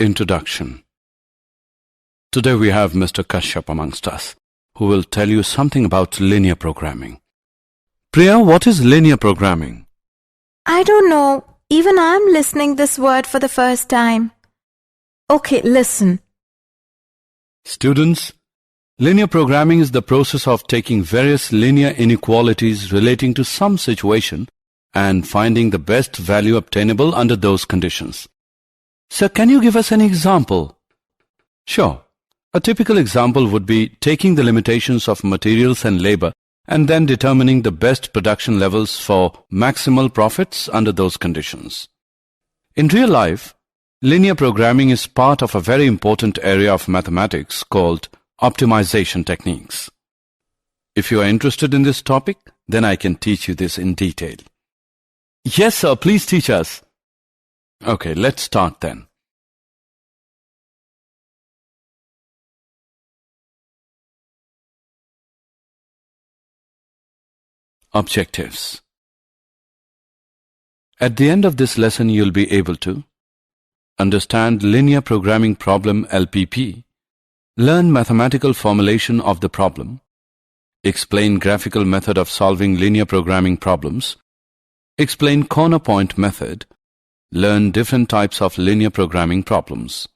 Introduction. Today we have Mr. Kashyap amongst us, who will tell you something about linear programming. Priya, what is linear programming? I don't know. Even I'm listening this word for the first time. Okay, listen. Students, linear programming is the process of taking various linear inequalities relating to some situation and finding the best value obtainable under those conditions. Sir, can you give us an example? Sure. A typical example would be taking the limitations of materials and labor and then determining the best production levels for maximal profits under those conditions. In real life, linear programming is part of a very important area of mathematics called optimization techniques. If you are interested in this topic, then I can teach you this in detail. Yes, sir, please teach us. Okay, let's start then. Objectives. At the end of this lesson, you'll be able to understand linear programming problem LPP, learn mathematical formulation of the problem, explain graphical method of solving linear programming problems, explain corner point method, learn different types of linear programming problems.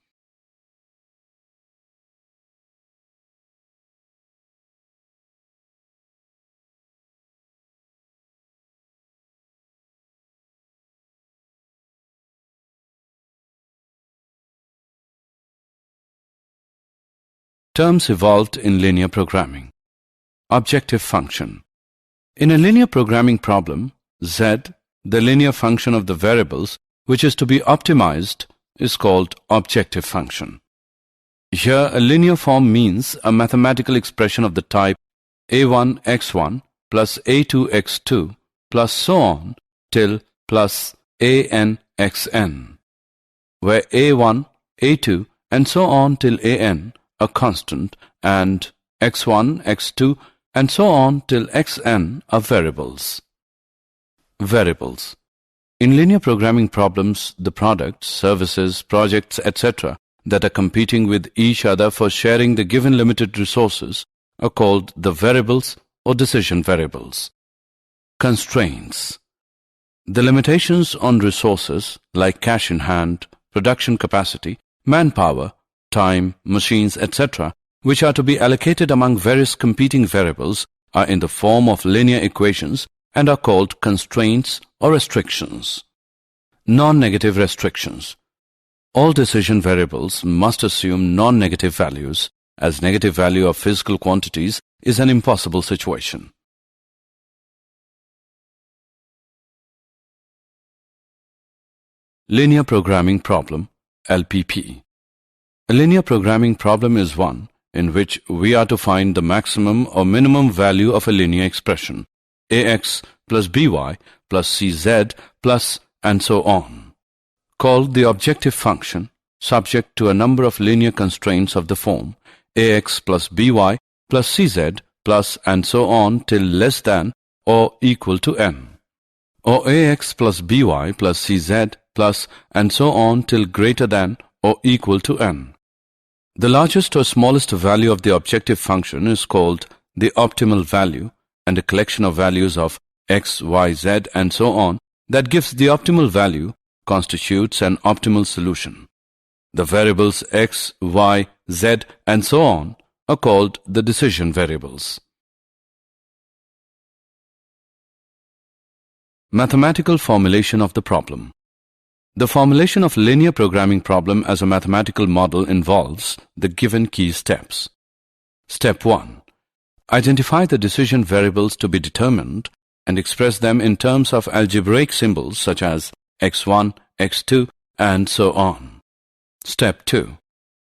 Terms evolved in linear programming. Objective function. In a linear programming problem, z, the linear function of the variables which is to be optimized, is called objective function. Here, a linear form means a mathematical expression of the type a1 x1 plus a2 x2 plus so on till plus an xn, where a1, a2 and so on till an are constant and x1, x2 and so on till xn are variables. Variables. In linear programming problems, the products, services, projects, etc. that are competing with each other for sharing the given limited resources are called the variables or decision variables. Constraints. The limitations on resources like cash in hand, production capacity, manpower, time, machines, etc., which are to be allocated among various competing variables, are in the form of linear equations and are called constraints or restrictions. Non-negative restrictions. All decision variables must assume non-negative values, as negative value of physical quantities is an impossible situation. Linear programming problem, LPP. A linear programming problem is one in which we are to find the maximum or minimum value of a linear expression, ax plus by plus cz plus and so on, called the objective function, subject to a number of linear constraints of the form ax plus by plus cz plus and so on till less than or equal to n, or ax plus by plus cz plus and so on till greater than or equal to n. The largest or smallest value of the objective function is called the optimal value, and a collection of values of x, y, z and so on that gives the optimal value constitutes an optimal solution. The variables x, y, z and so on are called the decision variables. Mathematical formulation of the problem. The formulation of linear programming problem as a mathematical model involves the given key steps. Step 1. Identify the decision variables to be determined and express them in terms of algebraic symbols such as x1, x2 and so on. Step 2.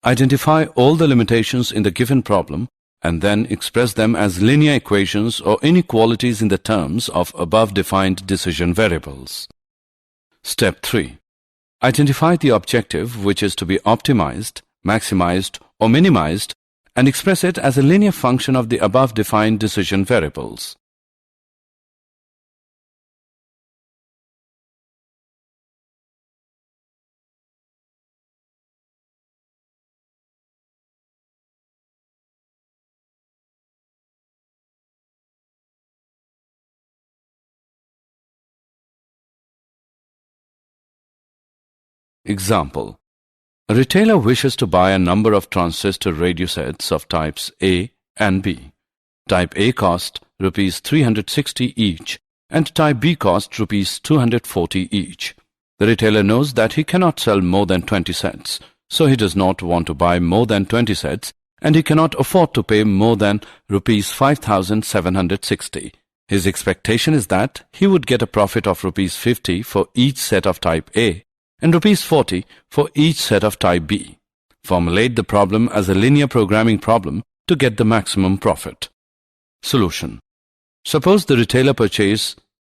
Identify all the limitations in the given problem and then express them as linear equations or inequalities in the terms of above defined decision variables. Step 3. Identify the objective which is to be optimized, maximized or minimized and express it as a linear function of the above defined decision variables. Example: a retailer wishes to buy a number of transistor radio sets of types A and B. Type A cost rupees 360 each and type B cost rupees 240 each. The retailer knows that he cannot sell more than 20 sets, so he does not want to buy more than 20 sets and he cannot afford to pay more than rupees 5,760. His expectation is that he would get a profit of rupees 50 for each set of type A and rupees 40 for each set of type B. Formulate the problem as a linear programming problem to get the maximum profit. Solution: suppose the retailer purchase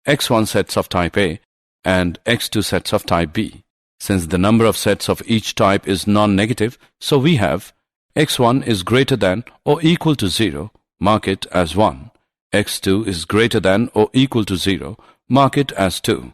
X1 sets of type A and X2 sets of type B. Since the number of sets of each type is non-negative, so we have X1 is greater than or equal to 0, mark it as 1. X2 is greater than or equal to 0, mark it as 2.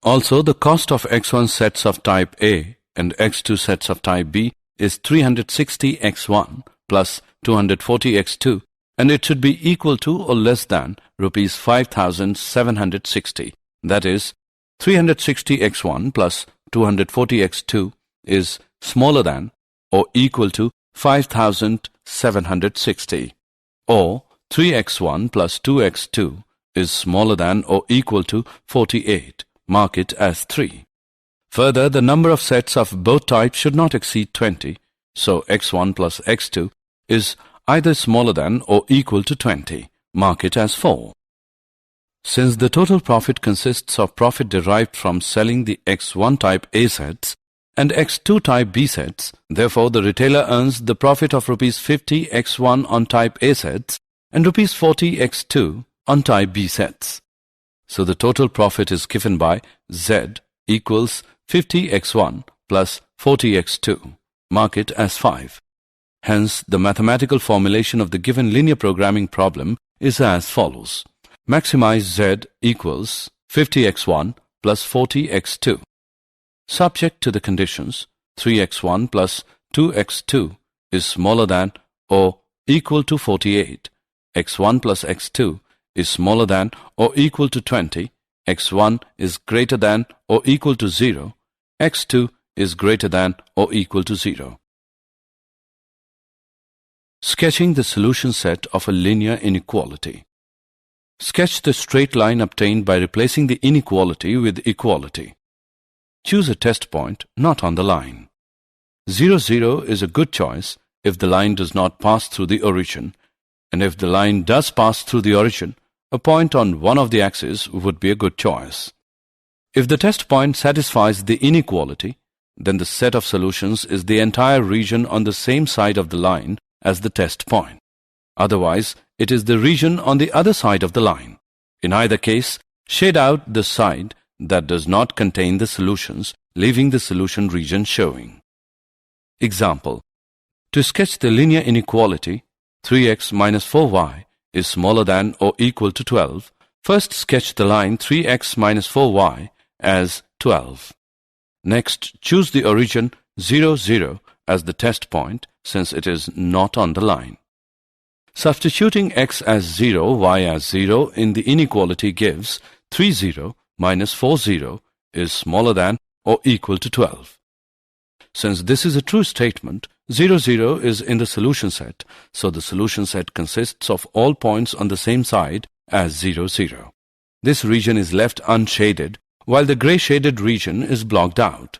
Also, the cost of X1 sets of type A and X2 sets of type B is 360 X1 plus 240 X2, and it should be equal to or less than rupees 5,760. That is, 360 X1 plus 240 X2 is smaller than or equal to 5,760. Or 3x1 plus 2x2 is smaller than or equal to 48. Mark it as 3. Further, the number of sets of both types should not exceed 20, so x1 plus x2 is either smaller than or equal to 20. Mark it as 4. Since the total profit consists of profit derived from selling the X1 type A sets and X2 type B sets, therefore the retailer earns the profit of rupees 50 X1 on type A sets and rupees 40 X2 on type B sets. So the total profit is given by Z equals 50 X1 plus 40 X2. Mark it as 5. Hence, the mathematical formulation of the given linear programming problem is as follows. Maximize Z equals 50x1 plus 40x2. Subject to the conditions, 3x1 plus 2x2 is smaller than or equal to 48. x1 plus x2 is smaller than or equal to 20. x1 is greater than or equal to 0. x2 is greater than or equal to 0. Sketching the solution set of a linear inequality. Sketch the straight line obtained by replacing the inequality with equality. Choose a test point not on the line. 0, 0 is a good choice if the line does not pass through the origin, and if the line does pass through the origin, a point on one of the axes would be a good choice. If the test point satisfies the inequality, then the set of solutions is the entire region on the same side of the line as the test point. Otherwise, it is the region on the other side of the line. In either case, shade out the side that does not contain the solutions, leaving the solution region showing. Example: to sketch the linear inequality 3x minus 4y is smaller than or equal to 12, first sketch the line 3x minus 4y as 12. Next, choose the origin 0, 0 as the test point since it is not on the line. Substituting x as 0, y as 0 in the inequality gives 3, 0 minus 4, 0 is smaller than or equal to 12. Since this is a true statement, 0, 0 is in the solution set, so the solution set consists of all points on the same side as 0, 0. This region is left unshaded, while the grey shaded region is blocked out.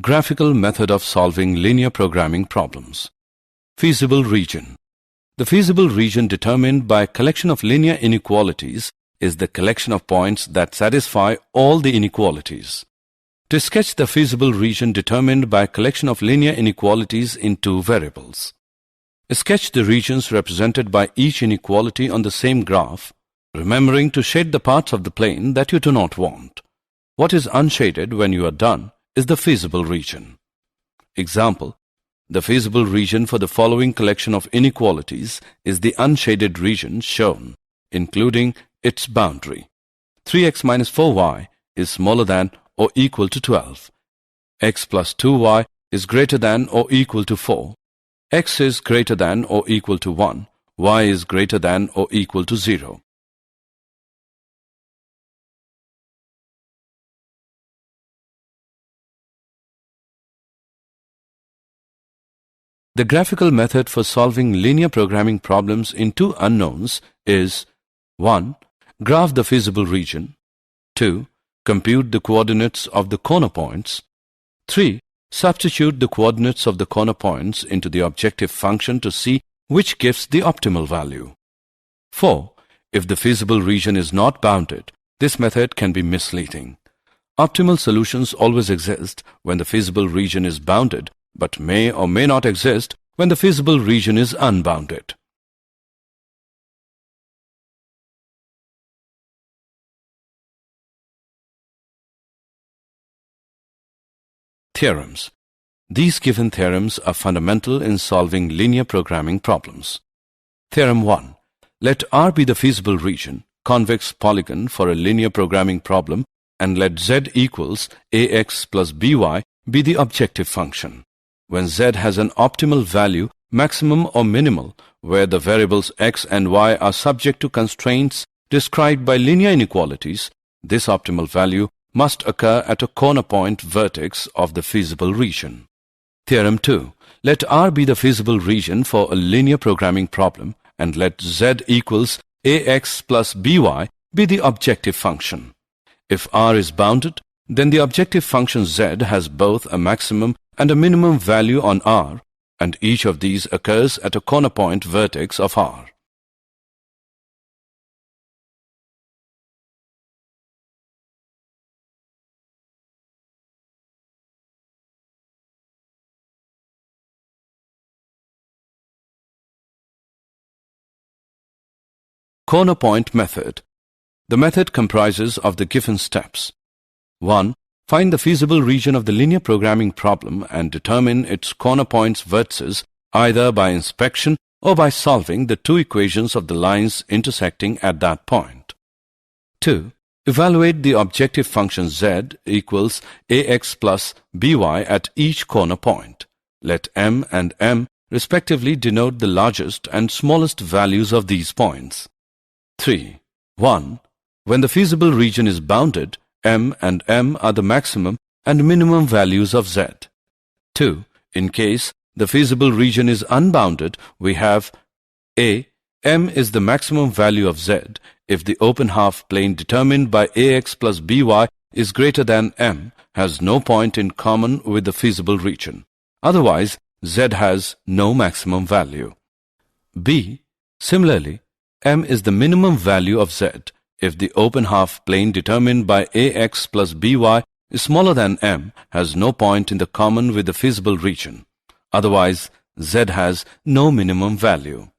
Graphical method of solving linear programming problems. Feasible region. The feasible region determined by a collection of linear inequalities is the collection of points that satisfy all the inequalities. To sketch the feasible region determined by a collection of linear inequalities in two variables. Sketch the regions represented by each inequality on the same graph, remembering to shade the parts of the plane that you do not want. What is unshaded when you are done is the feasible region. Example: the feasible region for the following collection of inequalities is the unshaded region shown, including its boundary. 3x minus 4y is smaller than or equal to 12. X plus 2y is greater than or equal to 4. x is greater than or equal to 1, y is greater than or equal to 0. The graphical method for solving linear programming problems in two unknowns is 1. Graph the feasible region. 2. Compute the coordinates of the corner points. 3. Substitute the coordinates of the corner points into the objective function to see which gives the optimal value. 4. If the feasible region is not bounded, this method can be misleading. Optimal solutions always exist when the feasible region is bounded, but may or may not exist when the feasible region is unbounded. Theorems. These given theorems are fundamental in solving linear programming problems. Theorem 1. Let R be the feasible region, convex polygon for a linear programming problem, and let Z equals ax plus by be the objective function. When Z has an optimal value, maximum or minimal, where the variables x and y are subject to constraints described by linear inequalities, this optimal value must occur at a corner point vertex of the feasible region. Theorem 2. Let R be the feasible region for a linear programming problem, and let Z equals ax plus by be the objective function. If R is bounded, then the objective function Z has both a maximum and a minimum value on R, and each of these occurs at a corner point vertex of R. Corner point method. The method comprises of the given steps. 1. Find the feasible region of the linear programming problem and determine its corner points vertices either by inspection or by solving the two equations of the lines intersecting at that point. 2. Evaluate the objective function z equals ax plus by at each corner point. Let m and m respectively denote the largest and smallest values of these points. 3. 1. When the feasible region is bounded, m and m are the maximum and minimum values of z. 2. In case the feasible region is unbounded, we have a. M is the maximum value of z if the open half plane determined by ax plus by is greater than m has no point in common with the feasible region. Otherwise, z has no maximum value. B. Similarly, m is the minimum value of z if the open half plane determined by ax plus by is smaller than m has no point in the common with the feasible region. Otherwise, z has no minimum value.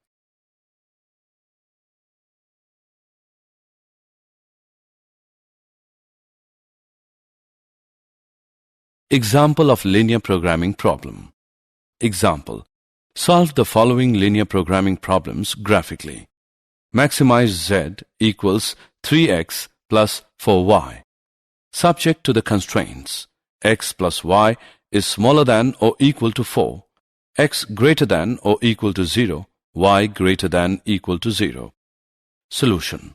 Example of linear programming problem. Example. Solve the following linear programming problems graphically. Maximize z equals 3x plus 4y. Subject to the constraints. X plus y is smaller than or equal to 4. X greater than or equal to 0. Y greater than equal to 0. Solution.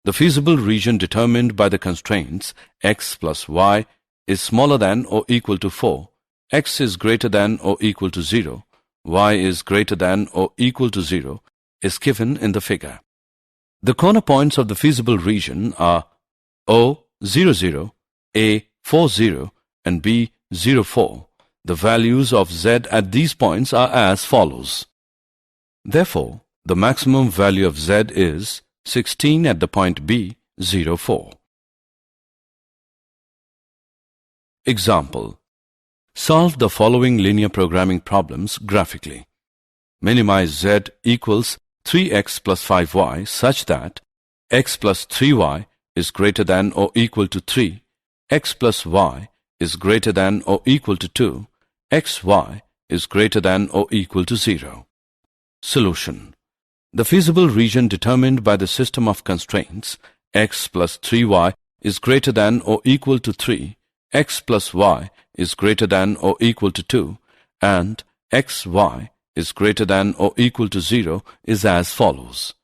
The feasible region determined by the constraints x plus y is smaller than or equal to 4. X is greater than or equal to 0. Y is greater than or equal to 0 is given in the figure. The corner points of the feasible region are O, 0, 0, A, 4, 0, and B, 0, 4. The values of z at these points are as follows. Therefore, the maximum value of z is 16 at the point B, 0, 4. Example. Solve the following linear programming problems graphically. Minimize z equals 3x plus 5y such that x plus 3y is greater than or equal to 3, x plus y is greater than or equal to 2, xy is greater than or equal to 0. Solution. The feasible region determined by the system of constraints x plus 3y is greater than or equal to 3, x plus y is greater than or equal to 2, and xy is greater than or equal to 0 is as follows.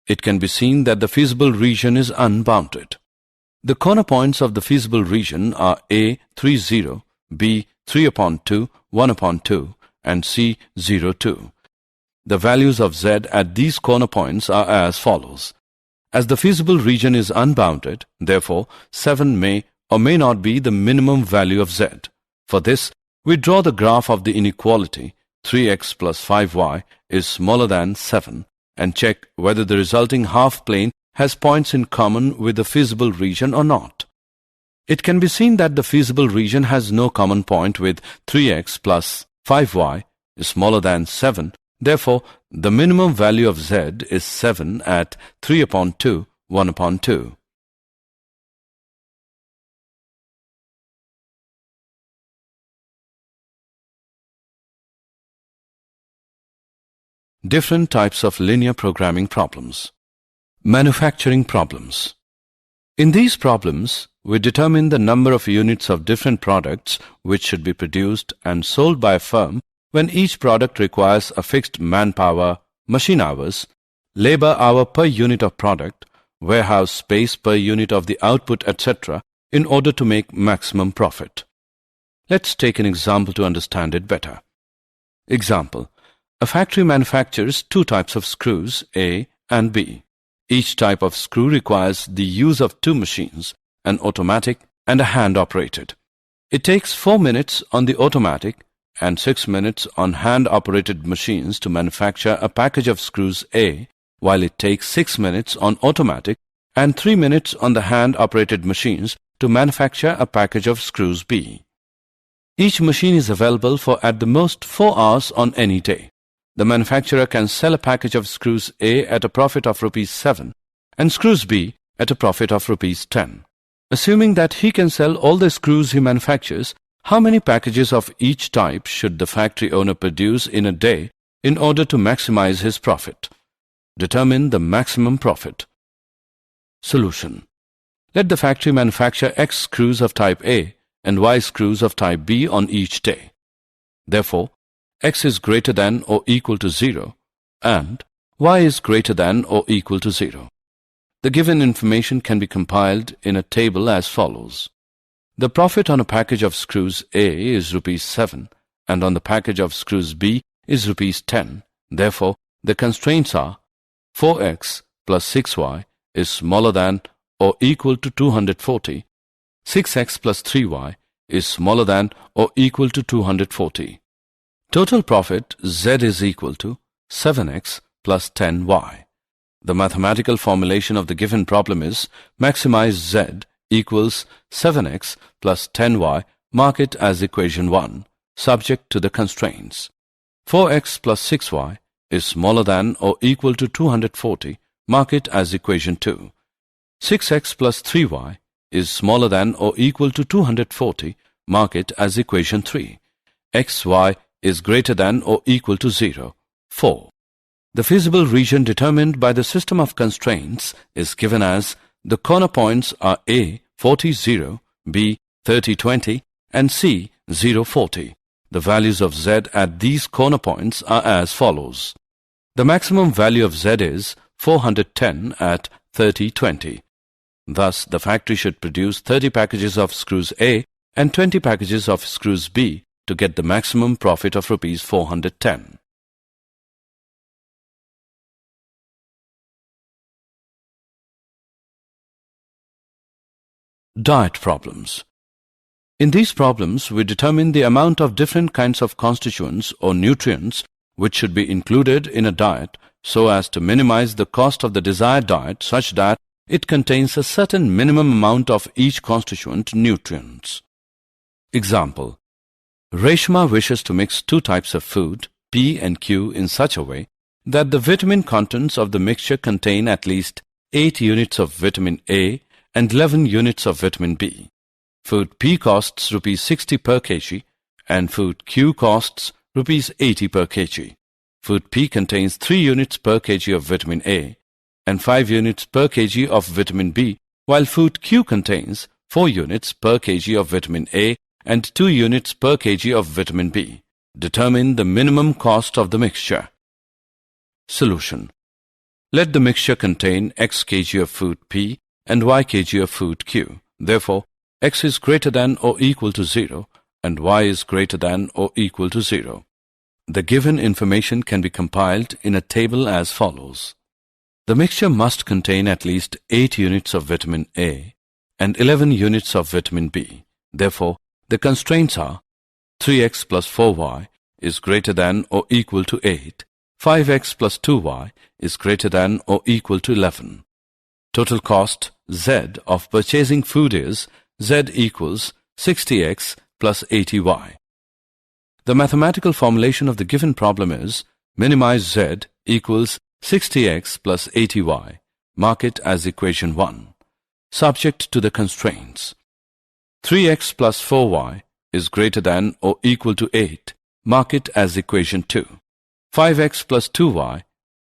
It can be seen that the feasible region is unbounded. The corner points of the feasible region are A 3, 0, B 3 upon 2, 1 upon 2, and C 0, 2. The values of Z at these corner points are as follows. As the feasible region is unbounded, therefore 7 may or may not be the minimum value of Z. For this, we draw the graph of the inequality 3x plus 5y is smaller than 7 and check whether the resulting half plane has points in common with the feasible region or not. It can be seen that the feasible region has no common point with 3x plus 5y is smaller than 7. Therefore, the minimum value of Z is 7 at 3 upon 2, 1 upon 2. Different types of linear programming problems. Manufacturing problems. In these problems, we determine the number of units of different products which should be produced and sold by a firm when each product requires a fixed manpower, machine hours, labor hour per unit of product, warehouse space per unit of the output, etc. in order to make maximum profit. Let's take an example to understand it better. Example. A factory manufactures two types of screws, A and B. Each type of screw requires the use of two machines, an automatic and a hand-operated. It takes 4 minutes on the automatic and 6 minutes on hand-operated machines to manufacture a package of screws A, while it takes 6 minutes on automatic and 3 minutes on the hand-operated machines to manufacture a package of screws B. Each machine is available for at the most 4 hours on any day. The manufacturer can sell a package of screws A at a profit of rupees 7 and screws B at a profit of rupees 10. Assuming that he can sell all the screws he manufactures, how many packages of each type should the factory owner produce in a day in order to maximize his profit? Determine the maximum profit. Solution. Let the factory manufacture X screws of type A and Y screws of type B on each day. Therefore, X is greater than or equal to 0 and Y is greater than or equal to 0. The given information can be compiled in a table as follows. The profit on a package of screws A is rupees 7 and on the package of screws B is rupees 10. Therefore, the constraints are 4x plus 6y is smaller than or equal to 240. 6x plus 3y is smaller than or equal to 240. Total profit Z is equal to 7x plus 10y. The mathematical formulation of the given problem is maximize Z equals 7x plus 10y, mark it as equation 1, subject to the constraints. 4x plus 6y is smaller than or equal to 240, mark it as equation 2. 6x plus 3y is smaller than or equal to 240, mark it as equation 3. xy is greater than or equal to 0. 4. The feasible region determined by the system of constraints is given as the corner points are A 40, 0, B 30, 20 and C 0, 40. The values of Z at these corner points are as follows. The maximum value of Z is 410 at 30, 20. Thus, the factory should produce 30 packages of screws A and 20 packages of screws B to get the maximum profit of rupees 410. Diet problems. In these problems, we determine the amount of different kinds of constituents or nutrients which should be included in a diet so as to minimize the cost of the desired diet such that it contains a certain minimum amount of each constituent nutrients. Example. Reshma wishes to mix two types of food, P and Q, in such a way that the vitamin contents of the mixture contain at least 8 units of vitamin A and 11 units of vitamin B. Food P costs rupees 60 per kg and food Q costs rupees 80 per kg. Food P contains 3 units per kg of vitamin A and 5 units per kg of vitamin B, while food Q contains 4 units per kg of vitamin A and 2 units per kg of vitamin B. Determine the minimum cost of the mixture. Solution. Let the mixture contain x kg of food P and y kg of food Q. Therefore, x is greater than or equal to 0 and y is greater than or equal to 0. The given information can be compiled in a table as follows. The mixture must contain at least 8 units of vitamin A and 11 units of vitamin B. Therefore, the constraints are 3x plus 4y is greater than or equal to 8, 5x plus 2y is greater than or equal to 11. Total cost Z of purchasing food is Z equals 60x plus 80y. The mathematical formulation of the given problem is minimize Z equals 60x plus 80y. Mark it as equation 1. Subject to the constraints. 3x plus 4y is greater than or equal to 8. Mark it as equation 2. 5x plus 2y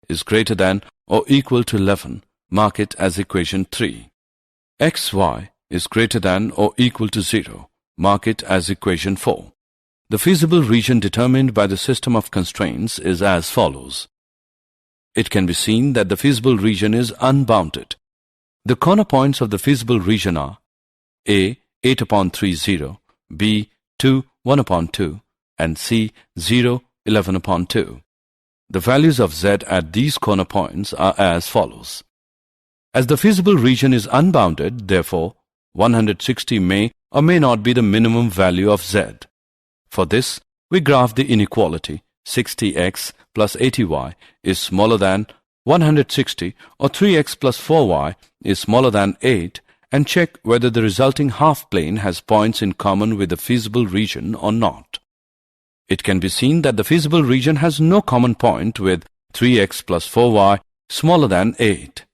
is greater than or equal to 11. Mark it as equation 3. xy is greater than or equal to 0. Mark it as equation 4. The feasible region determined by the system of constraints is as follows. It can be seen that the feasible region is unbounded. The corner points of the feasible region are A 8 upon 3 0, B 2 1 upon 2 and C 0 11 upon 2. The values of Z at these corner points are as follows. As the feasible region is unbounded, therefore 160 may or may not be the minimum value of Z. For this, we graph the inequality 60x plus 80y is smaller than 160 or 3x plus 4y is smaller than 8 and check whether the resulting half plane has points in common with the feasible region or not. It can be seen that the feasible region has no common point with 3x plus 4y smaller than 8.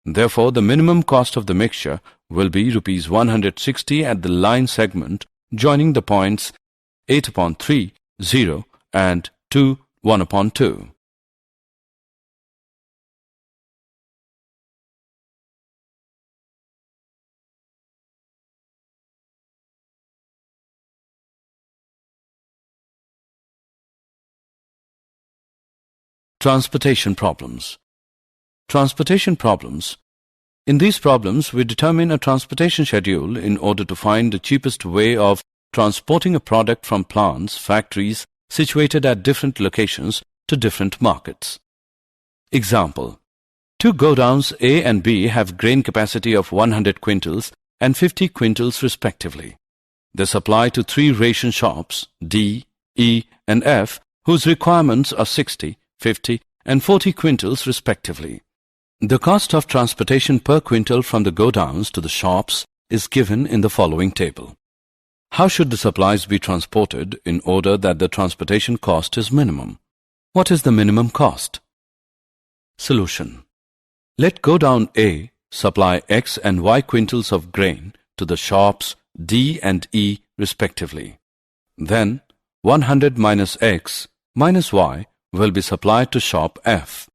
Therefore, the minimum cost of the mixture will be Rs 160 at the line segment joining the points 8 upon 3, 0 and 2, 1 upon 2. Transportation problems. Transportation problems. In these problems, we determine a transportation schedule in order to find the cheapest way of transporting a product from plants, factories situated at different locations to different markets. Example. Two godowns A and B have grain capacity of 100 quintals and 50 quintals respectively. They supply to 3 ration shops D, E and F whose requirements are 60, 50 and 40 quintals respectively. The cost of transportation per quintal from the godowns to the shops is given in the following table. How should the supplies be transported in order that the transportation cost is minimum? What is the minimum cost? Solution. Let godown A supply X and Y quintals of grain to the shops D and E respectively. Then 100 minus X minus Y will be supplied to shop F.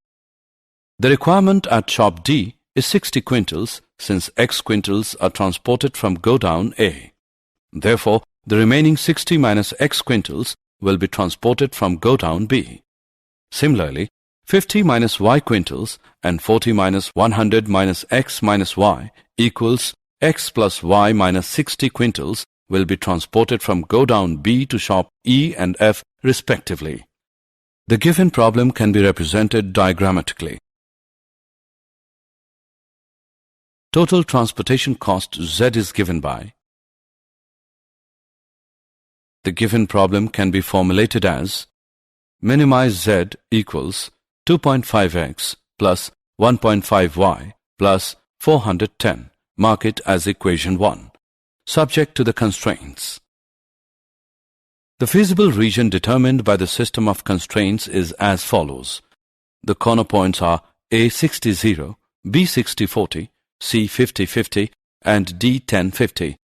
The requirement at shop D is 60 quintals since X quintals are transported from godown A. Therefore, the remaining 60 minus X quintals will be transported from godown B. Similarly, 50 minus Y quintals and 40 minus 100 minus X minus Y equals X plus Y minus 60 quintals will be transported from godown B to shop E and F respectively. The given problem can be represented diagrammatically. Total transportation cost Z is given by. The given problem can be formulated as minimize Z equals 2.5x plus 1.5y plus 410. Mark it as equation 1. Subject to the constraints. The feasible region determined by the system of constraints is as follows. The corner points are A 60 0, B 60 40, C 50 50 and D 10 50.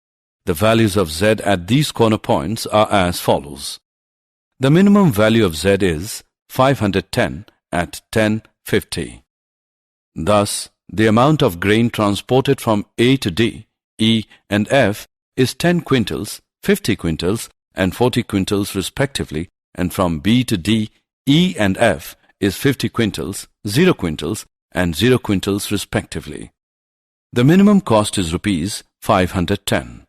The values of Z at these corner points are as follows. The minimum value of Z is 510 at 1050. Thus, the amount of grain transported from A to D, E and F is 10 quintals, 50 quintals and 40 quintals respectively and from B to D, E and F is 50 quintals, 0 quintals and 0 quintals respectively. The minimum cost is rupees 510.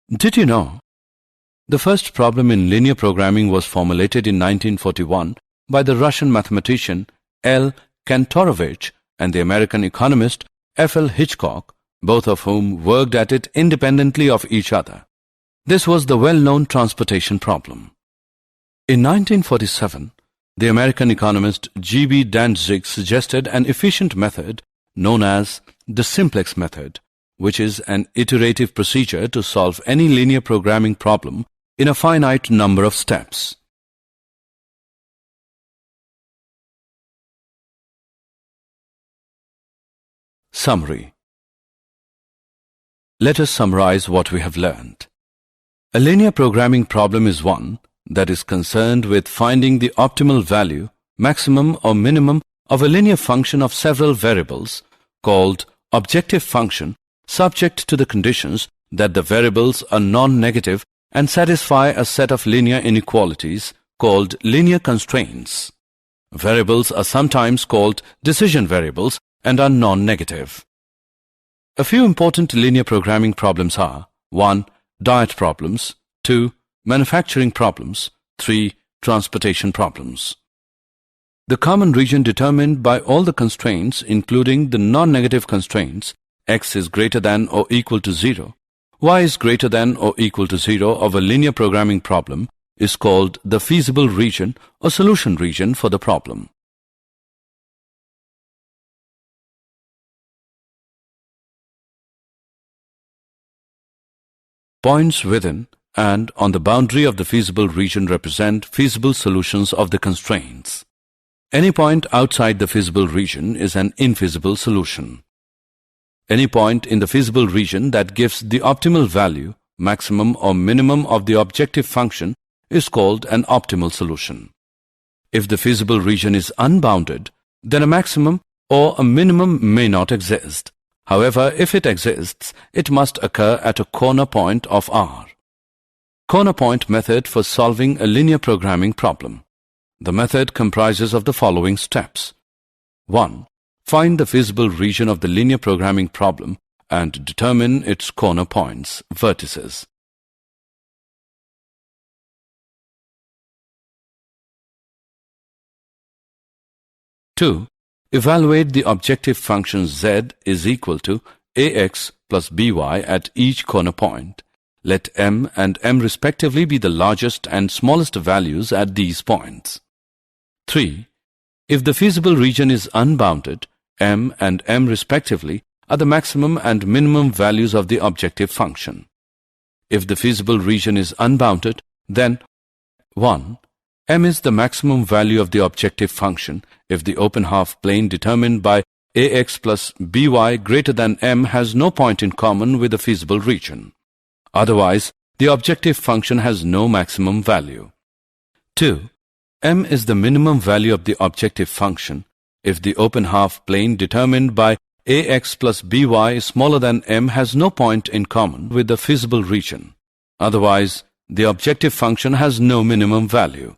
Did you know? The first problem in linear programming was formulated in 1941 by the Russian mathematician L. Kantorovich and the American economist F. L. Hitchcock, both of whom worked at it independently of each other. This was the well-known transportation problem. In 1947, the American economist G. B. Dantzig suggested an efficient method known as the simplex method, which is an iterative procedure to solve any linear programming problem in a finite number of steps. Summary. Let us summarize what we have learned. A linear programming problem is one that is concerned with finding the optimal value, maximum or minimum of a linear function of several variables called objective function, subject to the conditions that the variables are non-negative and satisfy a set of linear inequalities called linear constraints. Variables are sometimes called decision variables and are non-negative. A few important linear programming problems are 1. Diet problems, 2. Manufacturing problems, 3. Transportation problems. The common region determined by all the constraints, including the non-negative constraints, x is greater than or equal to 0, y is greater than or equal to 0 of a linear programming problem is called the feasible region or solution region for the problem. Points within and on the boundary of the feasible region represent feasible solutions of the constraints. Any point outside the feasible region is an infeasible solution. Any point in the feasible region that gives the optimal value, maximum or minimum of the objective function is called an optimal solution. If the feasible region is unbounded, then a maximum or a minimum may not exist. However, if it exists, it must occur at a corner point of R. Corner point method for solving a linear programming problem. The method comprises of the following steps. 1. Find the feasible region of the linear programming problem and determine its corner points, vertices. 2. Evaluate the objective function z is equal to ax plus by at each corner point. Let m and m respectively be the largest and smallest values at these points. 3. If the feasible region is unbounded, m and m respectively are the maximum and minimum values of the objective function. If the feasible region is unbounded, then 1. M is the maximum value of the objective function if the open half plane determined by ax plus by greater than m has no point in common with the feasible region. Otherwise, the objective function has no maximum value. 2. M is the minimum value of the objective function if the open half plane determined by ax plus by smaller than m has no point in common with the feasible region. Otherwise, the objective function has no minimum value.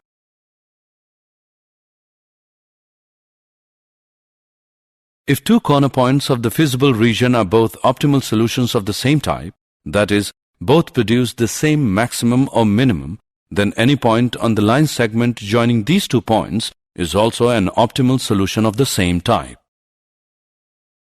If two corner points of the feasible region are both optimal solutions of the same type, that is, both produce the same maximum or minimum, then any point on the line segment joining these 2 points is also an optimal solution of the same type.